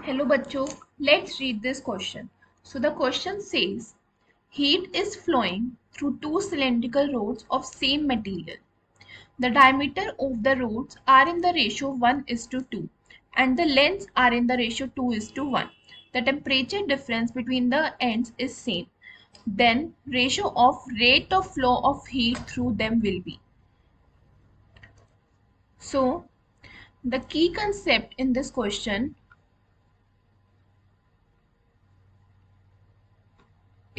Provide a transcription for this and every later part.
Hello बच्चों, let's read this question. So the question says, heat is flowing through two cylindrical rods of same material. The diameter of the rods are in the ratio 1:2 and the lengths are in the ratio 2:1. The temperature difference between the ends is same. Then ratio of rate of flow of heat through them will be. So the key concept in this question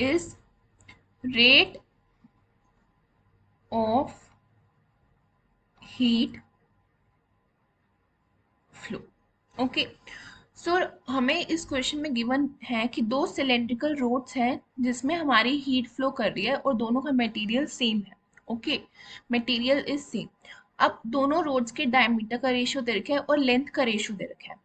is rate of heat flow. Okay, so हमें इस question में given है कि दो cylindrical roads हैं जिसमें हमारी heat flow कर रही है और दोनों का मटेरियल सेम है. Okay, material is same. अब दोनों रोड्स के डायमीटर का रेशियो दे रखा है और लेंथ का रेशियो दे रखा है.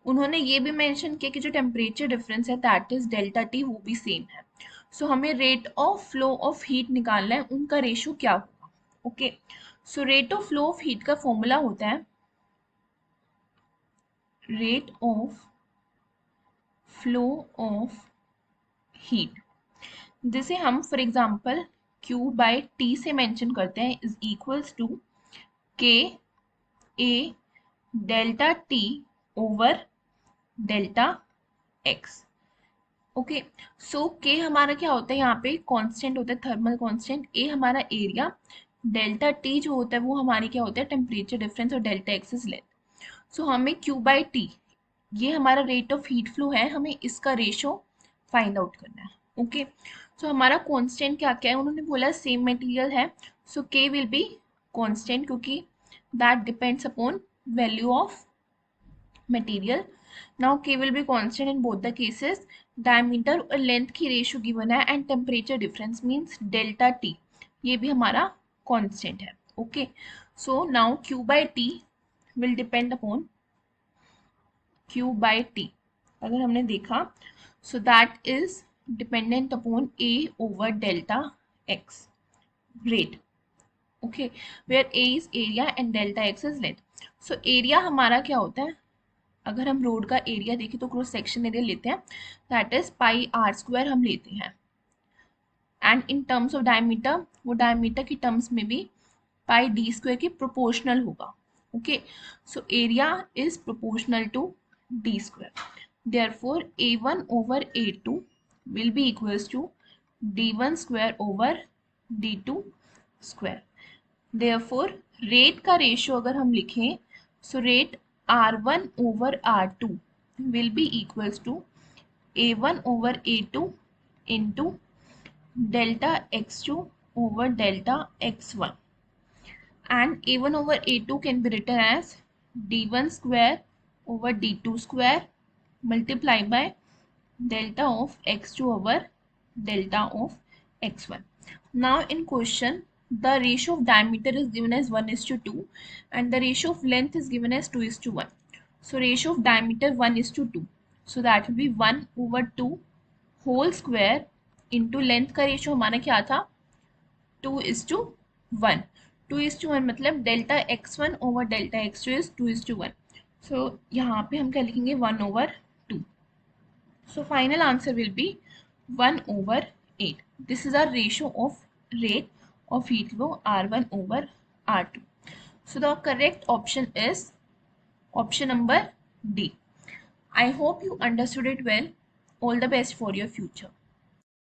उन्होंने ये भी मेंशन किया कि जो टेम्परेचर डिफरेंस है दैट इज डेल्टा टी, वो भी सेम है. सो हमें rate of flow of heat निकालना है, उनका रेशियो क्या होगा. Okay, so rate of flow of heat का फॉर्मूला होता है rate of flow of heat, जिसे हम for example Q by T से मेंशन करते हैं, is equals to K A delta T over delta X. Okay, so K हमारा क्या होता है, यहाँ पे कांस्टेंट होता है, थर्मल कांस्टेंट. A हमारा एरिया, डेल्टा T जो होता है वो हमारी क्या होता है, टेम्परेचर डिफरेंस, और डेल्टा X इज लेंथ. सो हमें Q बाई T, ये हमारा रेट ऑफ हीट फ्लो है, हमें इसका रेशो फाइंड आउट करना है. ओके, सो हमारा कांस्टेंट क्या क्या है, उन्होंने बोला सेम मटेरियल है, so K will be constant क्योंकि that depends upon value of material. Now K will be constant in both the cases. Diameter और लेंथ की रेशियो गिवन है and temperature difference means delta T, ये भी हमारा constant है. Okay, so now Q by T will depend upon Q by T. अगर हमने देखा, so that is dependent upon A over delta X rate. Okay, where A is area and delta X is length. So area हमारा क्या होता है, अगर हम road का एरिया देखें तो क्रॉस सेक्शन एरिया लेते हैं, that is pi r square हम लेते हैं. And in terms of diameter, वो डायमीटर की टर्म्स में भी पाई डी स्क्वायर के प्रोपोर्शनल होगा. Okay, so area is proportional to d square. Therefore, a1 over a2 will be equals to d1 square over d2 square. Therefore, rate का ratio अगर हम लिखें, so rate r1 over r2 will be equals to a1 over a2 into delta x2 over delta x1, and a1 over a2 can be written as d1 square over d2 square multiply by delta of x2 over delta of x1. Now in question, the ratio of diameter is given as 1:2 and the ratio of length is given as 2:1. So ratio of diameter 1:2. So that will be 1 over 2 whole square into length का ratio हमारा क्या था, 2:1. 2:1 मतलब delta x1 over delta x2 is 2:1. So यहाँ पे हम क्या लिखेंगे, 1/2. So final answer will be 1/8. This is our ratio of rate of heat flow R1 over R2. So the correct option is option number D. I hope you understood it well. All the best for your future.